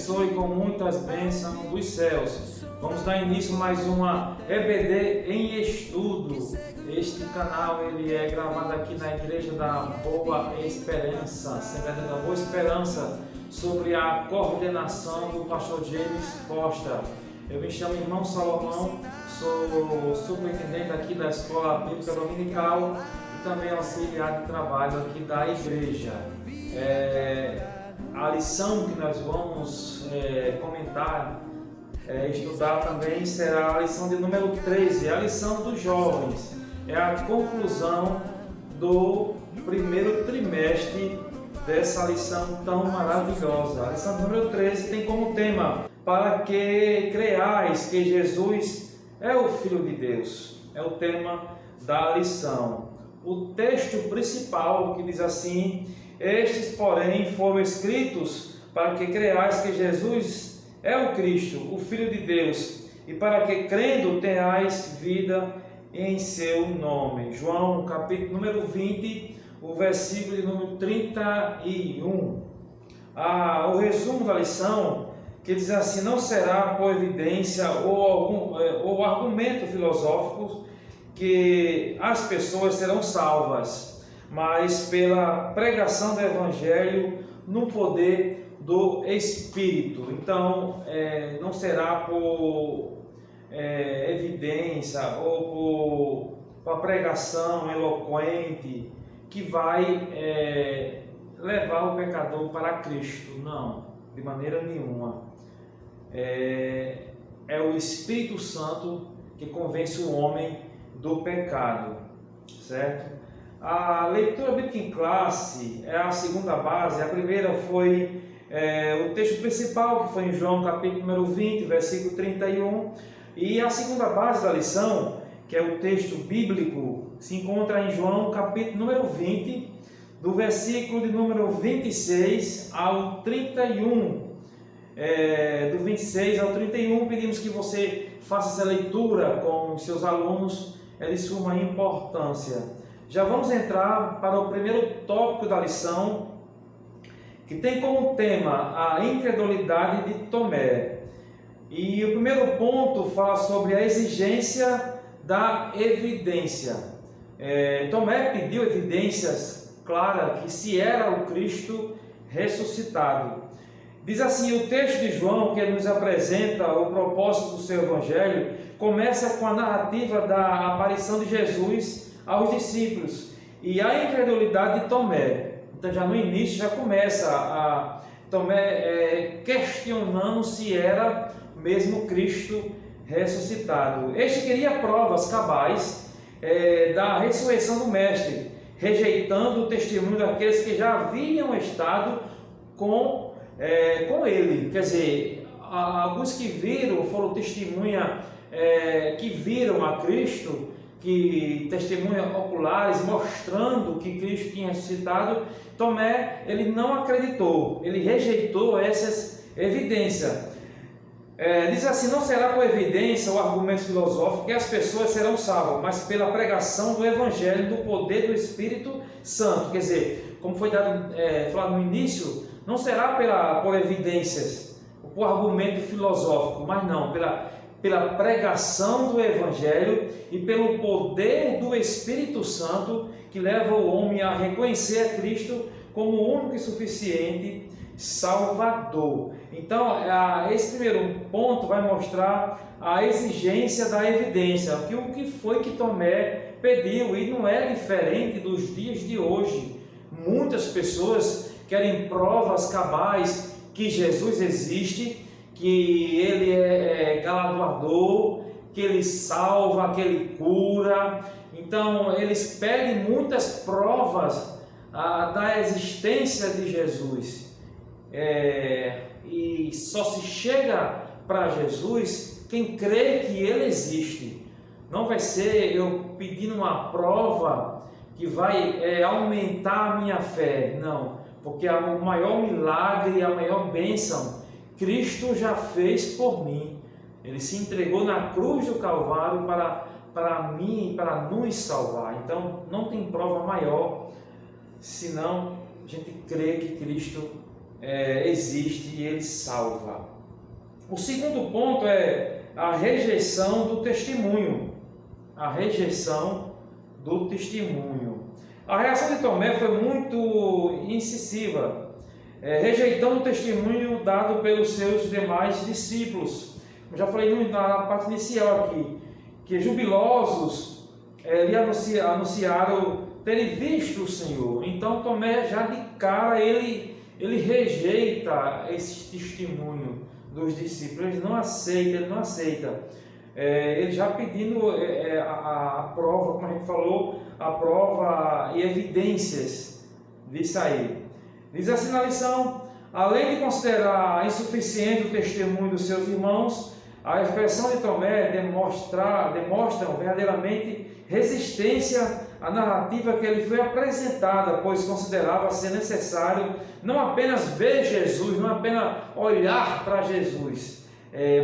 abençoe com muitas bênçãos dos céus. Vamos dar início a mais uma EBD em Estudo. Este canal ele é gravado aqui na Igreja da Boa Esperança, Assembleia da Boa Esperança, sobre a coordenação do pastor James Costa. Eu me chamo Irmão Salomão, sou superintendente aqui da Escola Bíblica Dominical e também auxiliar de trabalho aqui da igreja. A lição que nós vamos comentar, estudar também, será a lição de número 13, a lição dos jovens. É a conclusão do primeiro trimestre dessa lição tão maravilhosa. A lição número 13 tem como tema: para que creais que Jesus é o Filho de Deus. É o tema da lição. O texto principal que diz assim: estes, porém, foram escritos para que creais que Jesus é o Cristo, o Filho de Deus, e para que, crendo, tenhais vida em seu nome. João, capítulo número 20, o versículo de número 31. O resumo da lição, que diz assim: não será por evidência ou argumento filosófico que as pessoas serão salvas, mas pela pregação do Evangelho no poder do Espírito. Então, não será por evidência ou por a pregação eloquente que vai levar o pecador para Cristo. Não, de maneira nenhuma. É o Espírito Santo que convence o homem do pecado, certo? A leitura bíblica em classe é a segunda base. A primeira foi o texto principal, que foi em João capítulo número 20, versículo 31. E a segunda base da lição, que é o texto bíblico, se encontra em João capítulo número 20, do versículo de número 26 ao 31. Do 26 ao 31, pedimos que você faça essa leitura com seus alunos, é de suma importância. Já vamos entrar para o primeiro tópico da lição, que tem como tema a incredulidade de Tomé. E o primeiro ponto fala sobre a exigência da evidência. Tomé pediu evidências claras que se era o Cristo ressuscitado. Diz assim o texto de João, que nos apresenta o propósito do seu evangelho, começa com a narrativa da aparição de Jesus aos discípulos e a incredulidade de Tomé. Então já no início já começa a Tomé questionando se era mesmo Cristo ressuscitado. Este queria provas cabais da ressurreição do Mestre, rejeitando o testemunho daqueles que já haviam estado com ele. Quer dizer, alguns que viram, foram testemunha, que viram a Cristo, que testemunhas oculares mostrando que Cristo tinha ressuscitado. Tomé, ele não acreditou, ele rejeitou essas evidências. Diz assim: não será por evidência ou argumento filosófico que as pessoas serão salvas, mas pela pregação do Evangelho, do poder do Espírito Santo. Quer dizer, como foi falado no início, não será por evidências ou por argumento filosófico, mas não, pela pregação do Evangelho e pelo poder do Espírito Santo, que leva o homem a reconhecer a Cristo como o único e suficiente Salvador. Então, esse primeiro ponto vai mostrar a exigência da evidência, o que foi que Tomé pediu, e não é diferente dos dias de hoje. Muitas pessoas querem provas cabais que Jesus existe, que ele é galardoador, que ele salva, que ele cura. Então eles pedem muitas provas da existência de Jesus, e só se chega para Jesus quem crê que ele existe. Não vai ser eu pedindo uma prova que vai aumentar a minha fé, não, porque o maior milagre, a maior bênção, Cristo já fez por mim. Ele se entregou na cruz do Calvário para mim, para nos salvar. Então não tem prova maior, senão a gente crê que Cristo existe e ele salva. O segundo ponto é a rejeição do testemunho. A rejeição do testemunho. A reação de Tomé foi muito incisiva, rejeitando o testemunho dado pelos seus demais discípulos. Eu já falei na parte inicial aqui, que jubilosos lhe anunciaram terem visto o Senhor. Então Tomé já de cara ele rejeita esse testemunho dos discípulos, ele não aceita. Ele já pedindo a prova, como a gente falou, a prova e evidências disso aí. Diz assim na lição: além de considerar insuficiente o testemunho dos seus irmãos, a expressão de Tomé demonstram verdadeiramente resistência à narrativa que ele foi apresentada, pois considerava ser necessário não apenas ver Jesus, não apenas olhar para Jesus,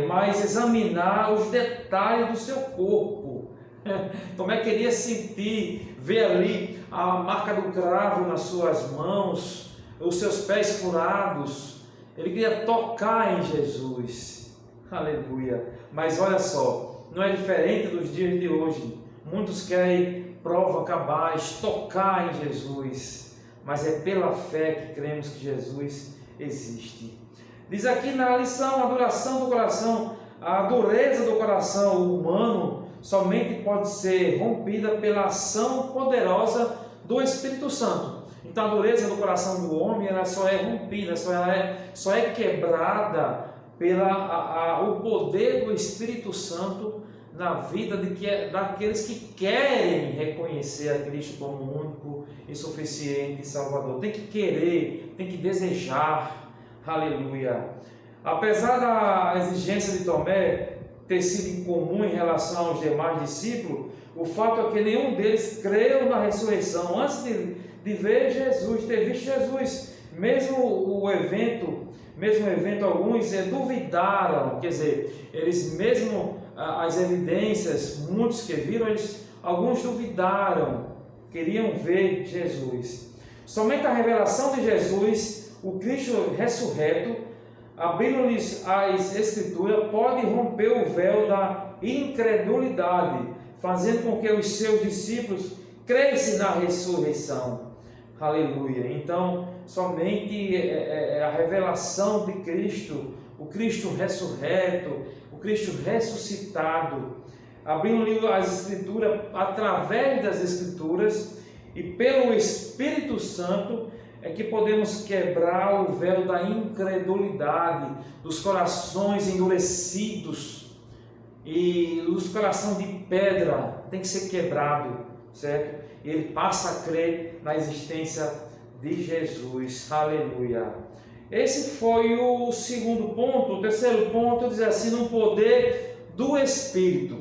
mas examinar os detalhes do seu corpo. Tomé queria sentir, ver ali a marca do cravo nas suas mãos, os seus pés furados. Ele queria tocar em Jesus. Aleluia. Mas olha só, não é diferente dos dias de hoje. Muitos querem prova cabaz, tocar em Jesus, mas é pela fé que cremos que Jesus existe. Diz aqui na lição: a duração do coração, a dureza do coração humano somente pode ser rompida pela ação poderosa do Espírito Santo. Então a dureza do coração do homem, ela só é rompida, só é quebrada pelo poder do Espírito Santo na vida daqueles que querem reconhecer a Cristo como único e suficiente Salvador. Tem que querer, tem que desejar. Aleluia. Apesar da exigência de Tomé ter sido incomum em relação aos demais discípulos, o fato é que nenhum deles creu na ressurreição antes de ver Jesus, ter visto Jesus. Mesmo evento, alguns duvidaram, quer dizer, eles mesmo as evidências, muitos que viram, alguns duvidaram, queriam ver Jesus. Somente a revelação de Jesus, o Cristo ressurreto, abrindo-lhes as Escrituras, pode romper o véu da incredulidade, fazendo com que os seus discípulos crescem na ressurreição. Aleluia. Então, somente a revelação de Cristo, o Cristo ressurreto, o Cristo ressuscitado, abrindo-lhe as Escrituras, através das Escrituras e pelo Espírito Santo, é que podemos quebrar o véu da incredulidade, dos corações endurecidos e dos corações de pedra, tem que ser quebrado, certo? E ele passa a crer na existência de Jesus. Aleluia. Esse foi o segundo ponto. O terceiro ponto diz assim: no poder do Espírito.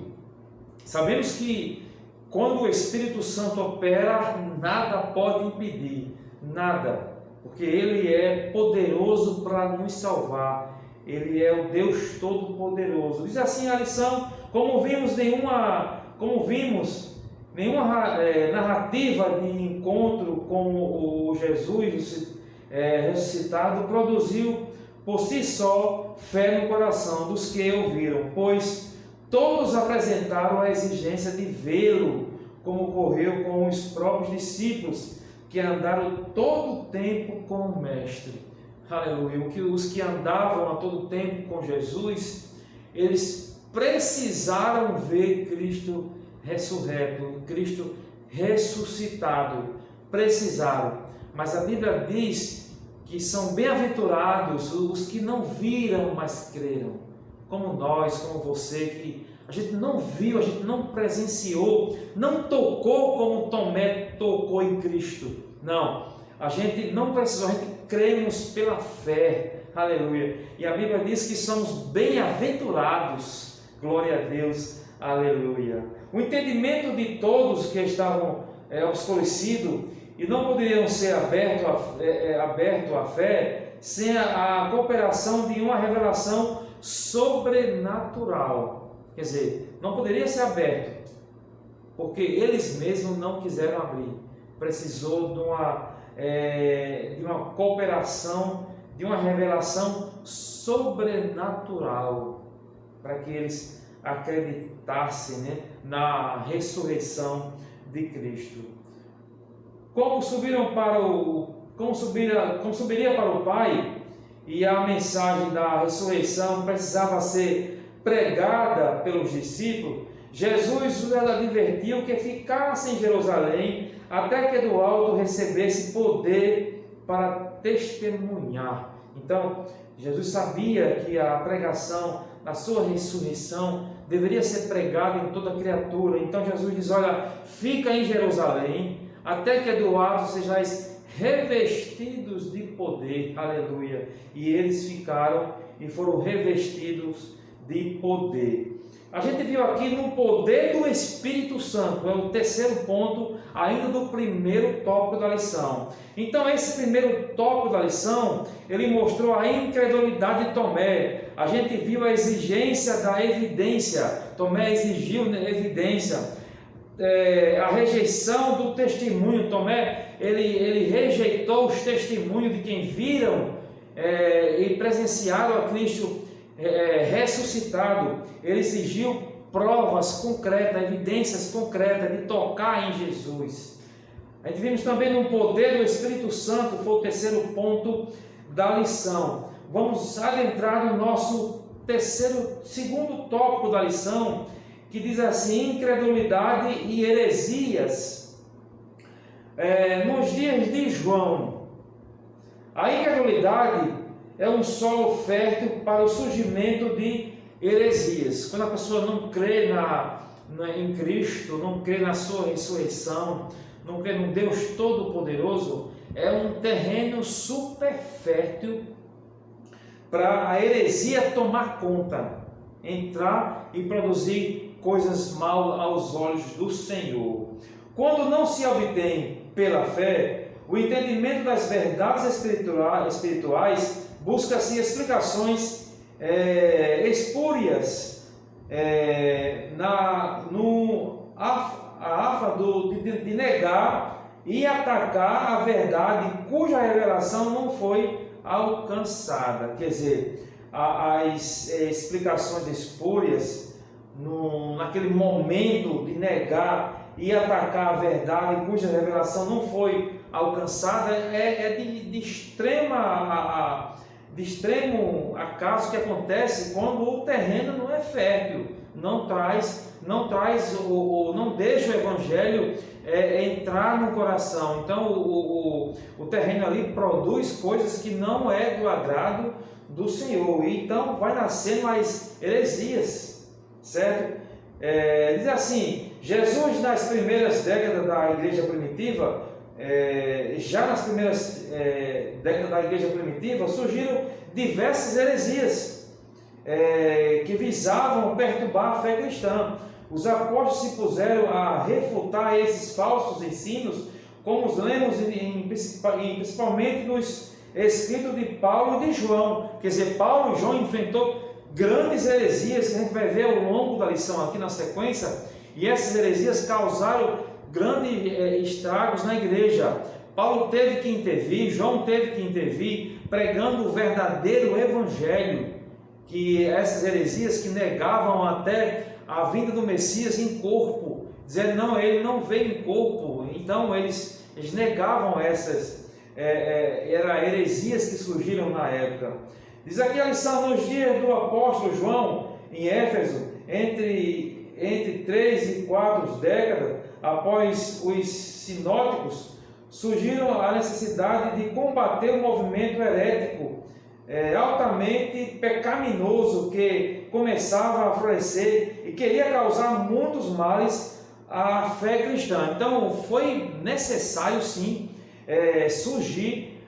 Sabemos que quando o Espírito Santo opera, nada pode impedir, nada, porque ele é poderoso para nos salvar. Ele é o Deus Todo-Poderoso. Diz assim a lição: como vimos nenhuma narrativa de encontro com o Jesus ressuscitado produziu por si só fé no coração dos que ouviram, pois todos apresentaram a exigência de vê-lo, como ocorreu com os próprios discípulos que andaram todo o tempo com o Mestre. Aleluia. Os que andavam a todo tempo com Jesus, eles precisaram ver Cristo ressurreto, Cristo ressuscitado, precisaram. Mas a Bíblia diz que são bem-aventurados os que não viram, mas creram, como nós, como você, que a gente não viu, a gente não presenciou, não tocou como Tomé tocou em Cristo. Não, a gente não precisou, a gente cremos pela fé. Aleluia. E a Bíblia diz que somos bem-aventurados. Glória a Deus. Aleluia. O entendimento de todos que estavam obscurecidos e não poderiam ser aberto à fé sem a cooperação de uma revelação sobrenatural. Quer dizer, não poderia ser aberto, porque eles mesmos não quiseram abrir. Precisou de uma cooperação de uma revelação sobrenatural, para que eles acreditassem, né, na ressurreição de Cristo. Como subiria para o Pai, e a mensagem da ressurreição precisava ser pregada pelos discípulos, Jesus os advertiu que ficassem em Jerusalém até que do alto recebesse poder para testemunhar. Então, Jesus sabia que a pregação da sua ressurreição deveria ser pregada em toda criatura. Então Jesus diz: olha, fica em Jerusalém até que do alto sejais revestidos de poder. Aleluia. E eles ficaram e foram revestidos de poder. A gente viu aqui no poder do Espírito Santo, é o terceiro ponto ainda do primeiro tópico da lição. Então esse primeiro tópico da lição, ele mostrou a incredulidade de Tomé. A gente viu a exigência da evidência. Tomé exigiu evidência. A rejeição do testemunho. Tomé, ele rejeitou os testemunhos de quem viram e presenciaram a Cristo ressuscitado. Ele exigiu provas concretas, evidências concretas de tocar em Jesus. A gente vimos também no poder do Espírito Santo, foi o terceiro ponto da lição. Vamos adentrar no nosso segundo tópico da lição, que diz assim: incredulidade e heresias. Nos dias de João, a incredulidade é um solo fértil para o surgimento de heresias. Quando a pessoa não crê em Cristo, não crê na sua ressurreição, não crê num Deus Todo-Poderoso, é um terreno super fértil para a heresia tomar conta, entrar e produzir coisas mal aos olhos do Senhor. Quando não se obtém pela fé o entendimento das verdades espirituais, busca-se explicações espúrias de negar e atacar a verdade cuja revelação não foi alcançada. Quer dizer, as explicações espúrias naquele momento de negar e atacar a verdade cuja revelação não foi alcançada de extremo acaso que acontece quando o terreno não é fértil, não deixa o evangelho entrar no coração. Então o terreno ali produz coisas que não é do agrado do Senhor, e então vai nascer mais heresias, certo? Diz assim: Jesus, nas primeiras décadas da igreja primitiva, surgiram diversas heresias que visavam perturbar a fé cristã. Os apóstolos se puseram a refutar esses falsos ensinos, como os lemos principalmente nos escritos de Paulo e de João. Quer dizer, Paulo e João enfrentou grandes heresias que a gente vai ver ao longo da lição aqui na sequência, e essas heresias causaram grandes estragos na igreja. Paulo teve que intervir, João teve que intervir, pregando o verdadeiro evangelho, que essas heresias que negavam até a vinda do Messias em corpo, dizendo não, ele não veio em corpo. Então eles negavam essas heresias que surgiram na época. Diz aqui a lição: nos dias do apóstolo João, em Éfeso, entre 3 e 4 décadas após os sinóticos, surgiram a necessidade de combater o movimento herético altamente pecaminoso que começava a florescer e queria causar muitos males à fé cristã. Então foi necessário sim surgir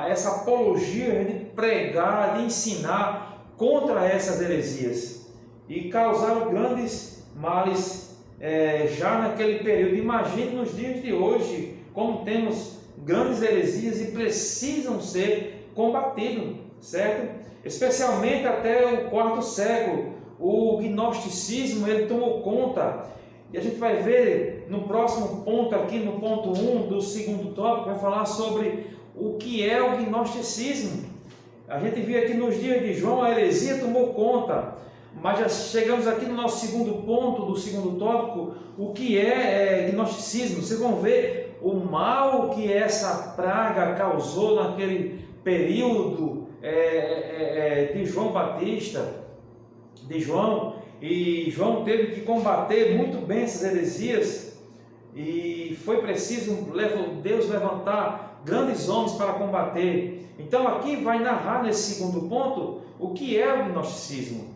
essa apologia de pregar, de ensinar contra essas heresias, e causaram grandes males já naquele período. Imagine nos dias de hoje, como temos grandes heresias e precisam ser combatidos, certo? Especialmente até o quarto século, o gnosticismo ele tomou conta, e a gente vai ver no próximo ponto aqui, no ponto 1 do segundo tópico, vai falar sobre o que é o gnosticismo. A gente viu aqui nos dias de João, a heresia tomou conta, mas já chegamos aqui no nosso segundo ponto, do segundo tópico, o que é gnosticismo. Vocês vão ver o mal que essa praga causou naquele período de João Batista, de João, e João teve que combater muito bem essas heresias, e foi preciso Deus levantar grandes homens para combater. Então aqui vai narrar nesse segundo ponto o que é o gnosticismo.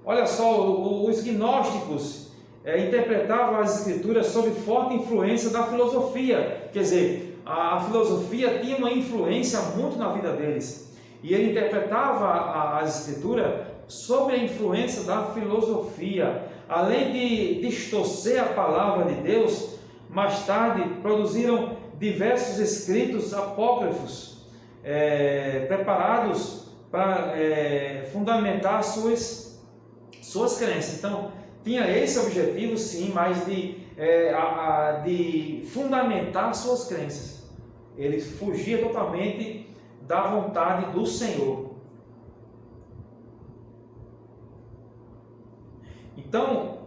Olha só, os gnósticos interpretavam as escrituras sob forte influência da filosofia, quer dizer, a filosofia tinha uma influência muito na vida deles, e ele interpretava as escrituras sob a influência da filosofia. Além de distorcer a palavra de Deus, mais tarde produziram diversos escritos apócrifos, preparados para fundamentar suas crenças. Então, tinha esse objetivo, sim, mas de fundamentar suas crenças. Ele fugia totalmente da vontade do Senhor. Então,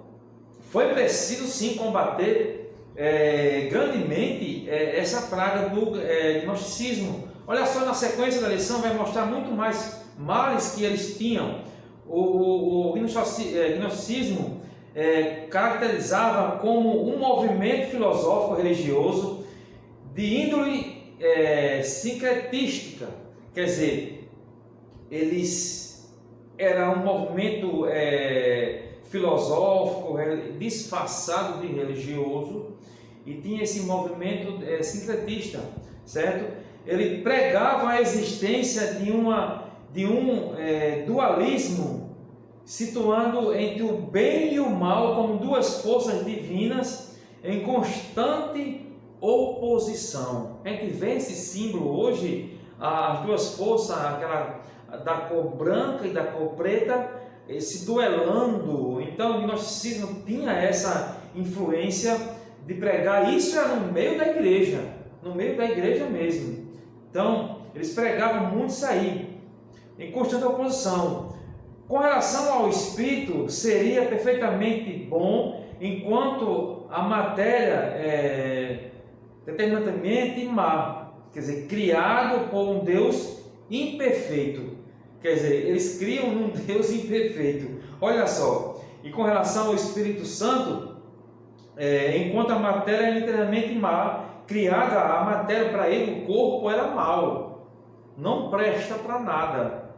foi preciso, sim, combater grandemente essa praga do gnosticismo. Olha só, na sequência da lição vai mostrar muito mais males que eles tinham. O gnosticismo caracterizava como um movimento filosófico religioso de índole sincretística, quer dizer, eles eram um movimento filosófico disfarçado de religioso, e tinha esse movimento sincretista, certo? Ele pregava a existência de um dualismo, situando entre o bem e o mal como duas forças divinas em constante oposição. A gente vê esse símbolo hoje, as duas forças, aquela da cor branca e da cor preta, se duelando. Então o gnosticismo tinha essa influência de pregar, isso era no meio da igreja mesmo. Então eles pregavam muito isso aí, em constante oposição. Com relação ao espírito, seria perfeitamente bom, enquanto a matéria é determinantemente má, quer dizer, criado por um Deus imperfeito. Quer dizer, eles criam num Deus imperfeito. Olha só, e com relação ao Espírito Santo, enquanto a matéria é literalmente má, criada a matéria para ele, o corpo era mau, não presta para nada,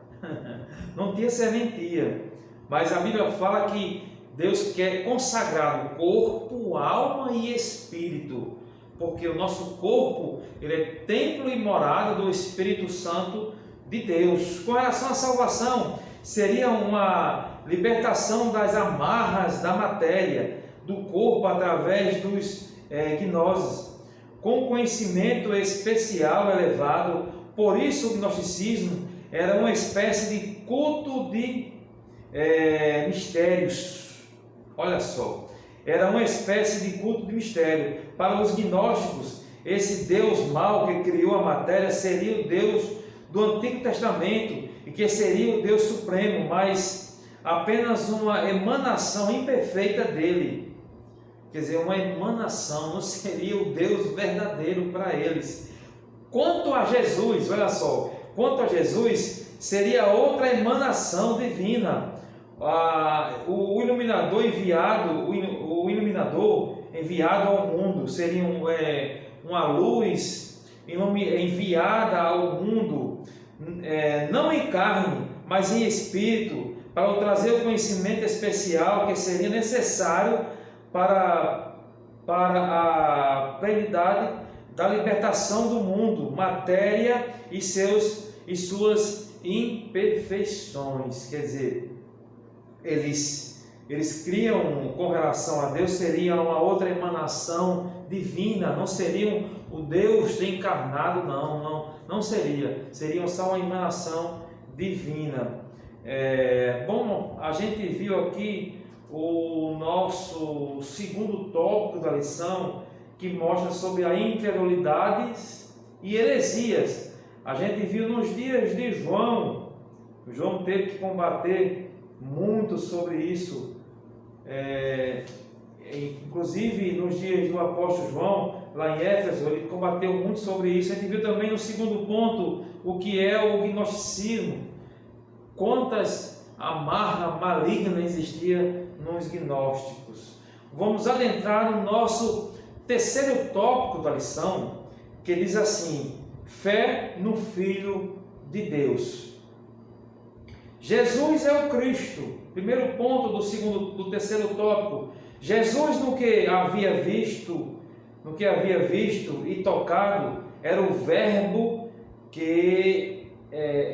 não tinha serventia. Mas a Bíblia fala que Deus quer consagrar o corpo, alma e espírito, porque o nosso corpo ele é templo e morada do Espírito Santo de Deus. Com relação à salvação, seria uma libertação das amarras da matéria, do corpo, através dos gnoses, com conhecimento especial elevado. Por isso o gnosticismo era uma espécie de culto de mistérios. Olha só, era uma espécie de culto de mistério. Para os gnósticos, esse Deus mau que criou a matéria seria o Deus do Antigo Testamento, e que seria o Deus supremo, mas apenas uma emanação imperfeita dele. Quer dizer, uma emanação, não seria o Deus verdadeiro para eles. Quanto a Jesus, olha só, quanto a Jesus, seria outra emanação divina. O iluminador enviado ao mundo, seria uma luz enviada ao mundo, não em carne, mas em espírito, para trazer o conhecimento especial que seria necessário para a plenidade da libertação do mundo, matéria e suas imperfeições. Quer dizer, eles criam, com relação a Deus, seria uma outra emanação divina, não seriam o Deus encarnado, não seriam só uma emanação divina. Bom, a gente viu aqui o nosso segundo tópico da lição, que mostra sobre a incredulidade e heresias. A gente viu nos dias de João, João teve que combater muito sobre isso, inclusive nos dias do apóstolo João, lá em Éfeso, ele combateu muito sobre isso. A gente viu também no segundo ponto o que é o gnosticismo, quantas amarras malignas existia nos gnósticos. Vamos adentrar no nosso terceiro tópico da lição, que diz assim: fé no Filho de Deus. Jesus é o Cristo. Primeiro ponto do terceiro tópico. Jesus, no que havia visto e tocado, era o Verbo que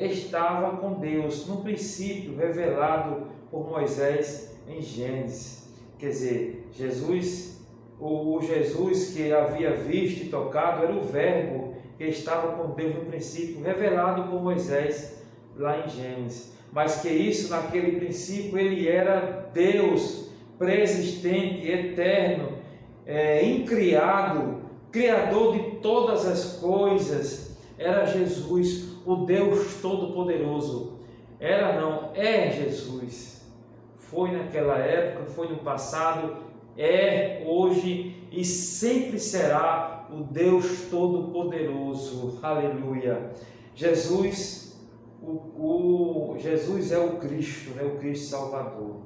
estava com Deus no princípio, revelado por Moisés em Gênesis. Quer dizer, o Jesus que havia visto e tocado era o Verbo que estava com Deus no princípio, revelado por Moisés lá em Gênesis. Mas que isso, naquele princípio, ele era Deus preexistente, eterno, incriado, criador de todas as coisas. Era Jesus, o Deus Todo-Poderoso. É Jesus. Foi naquela época, foi no passado, é hoje e sempre será o Deus Todo-Poderoso. Aleluia. Jesus é o Cristo, né? O Cristo Salvador.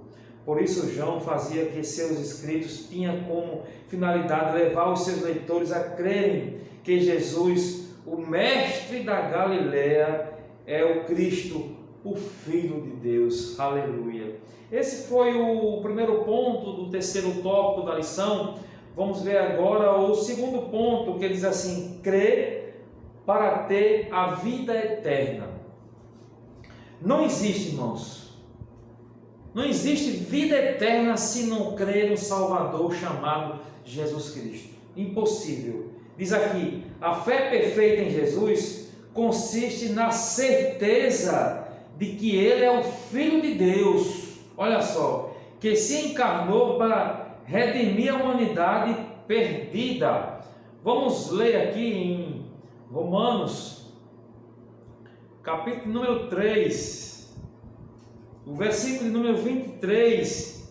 Por isso João fazia que seus escritos tinham como finalidade levar os seus leitores a crerem que Jesus, o mestre da Galileia, é o Cristo, o Filho de Deus. Aleluia. Esse foi o primeiro ponto do terceiro tópico da lição. Vamos ver agora o segundo ponto, que diz assim: crer para ter a vida eterna. Não existe, irmãos, não existe vida eterna se não crer no Salvador chamado Jesus Cristo. Impossível. Diz aqui: a fé perfeita em Jesus consiste na certeza de que Ele é o Filho de Deus. Olha só, que se encarnou para redimir a humanidade perdida. Vamos ler aqui em Romanos, capítulo número 3, o versículo número 23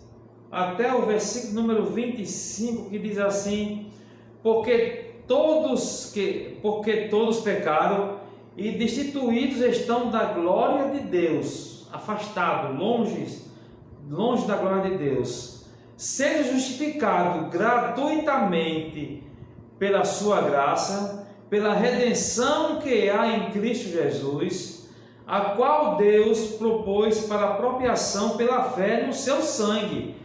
até o versículo número 25, que diz assim: porque todos pecaram e destituídos estão da glória de Deus, afastados, longe da glória de Deus, sendo justificado gratuitamente pela sua graça, pela redenção que há em Cristo Jesus, a qual Deus propôs para apropriação pela fé no seu sangue,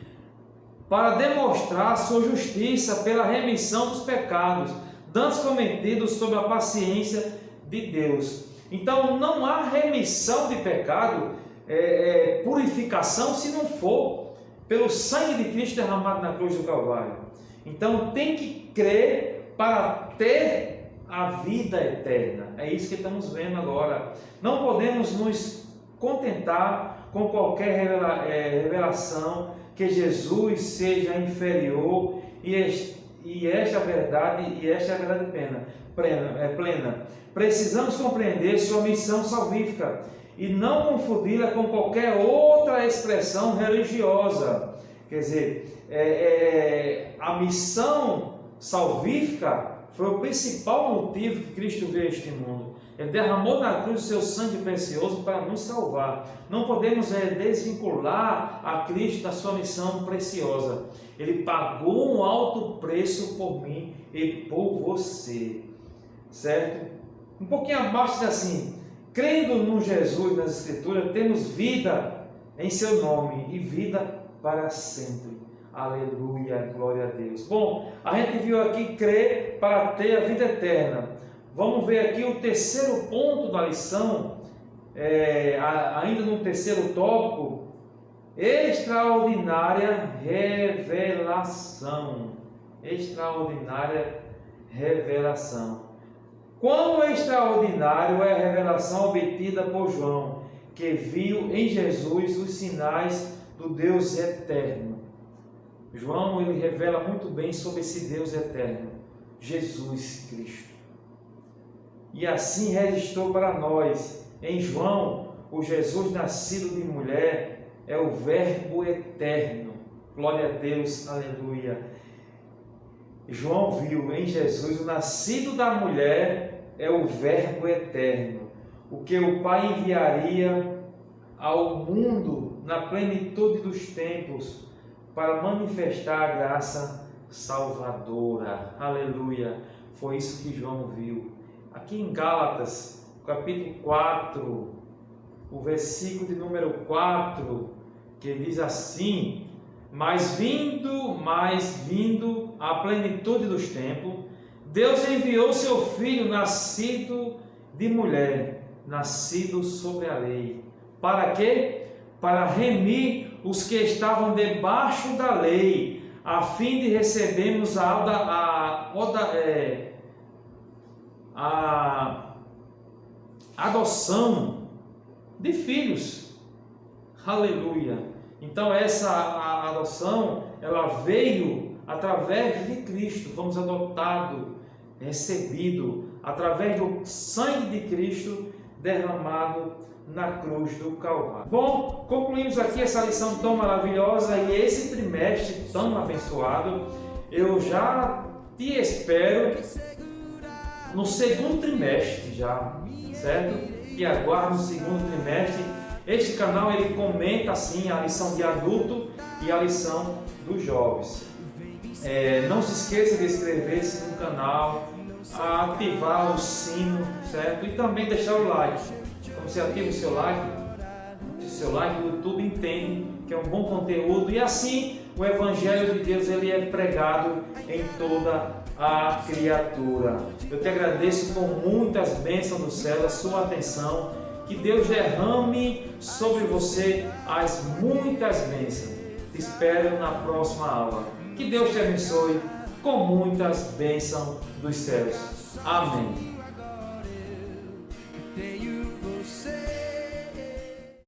para demonstrar sua justiça pela remissão dos pecados, dantes cometidos sob a paciência de Deus. Então não há remissão de pecado, purificação, se não for pelo sangue de Cristo derramado na cruz do Calvário. Então tem que crer para ter a vida eterna. É isso que estamos vendo agora. Não podemos nos contentar com qualquer revelação que Jesus seja inferior e esta é a verdade plena. Precisamos compreender sua missão salvífica e não confundi-la com qualquer outra expressão religiosa. Quer dizer, a missão salvífica foi o principal motivo que Cristo veio a este mundo. Ele derramou na cruz o seu sangue precioso para nos salvar. Não podemos desvincular a Cristo da sua missão preciosa. Ele pagou um alto preço por mim e por você. Certo? Um pouquinho abaixo diz assim: crendo no Jesus, nas Escrituras, temos vida em seu nome e vida para sempre. Aleluia, glória a Deus. Bom, a gente viu aqui crer para ter a vida eterna. Vamos ver aqui o terceiro ponto da lição, ainda no terceiro tópico: extraordinária revelação. Extraordinária revelação. Quão extraordinário é a revelação obtida por João, que viu em Jesus os sinais do Deus eterno. João, ele revela muito bem sobre esse Deus eterno, Jesus Cristo. e assim registrou para nós. Em João, o Jesus nascido de mulher é o Verbo eterno. Glória a Deus, aleluia. João viu em Jesus o nascido da mulher é o Verbo eterno, o que o Pai enviaria ao mundo na plenitude dos tempos para manifestar a graça salvadora. Aleluia. Foi isso que João viu. Aqui em Gálatas, capítulo 4, o versículo de número 4, que diz assim: Mas vindo à plenitude dos tempos, Deus enviou seu Filho, nascido de mulher, nascido sobre a lei. Para quê? Para remir os que estavam debaixo da lei, a fim de recebermos a adoção de filhos. Aleluia. Então essa adoção, ela veio através de Cristo. Fomos adotados, recebido através do sangue de Cristo derramado na cruz do Calvário. Bom, concluímos aqui essa lição tão maravilhosa e esse trimestre tão abençoado. Eu já te espero no segundo trimestre já, certo? E aguardo o segundo trimestre. Este canal ele comenta assim a lição de adulto e a lição dos jovens. Não se esqueça de inscrever-se no canal, ativar o sino, certo? E também deixar o like. Quando você ativa o seu like, o YouTube entende que é um bom conteúdo e assim o Evangelho de Deus ele é pregado em toda a criatura. Eu te agradeço com muitas bênçãos do céu, a sua atenção. Que Deus derrame sobre você as muitas bênçãos. Te espero na próxima aula. Que Deus te abençoe com muitas bênçãos dos céus. Amém. Tenho você.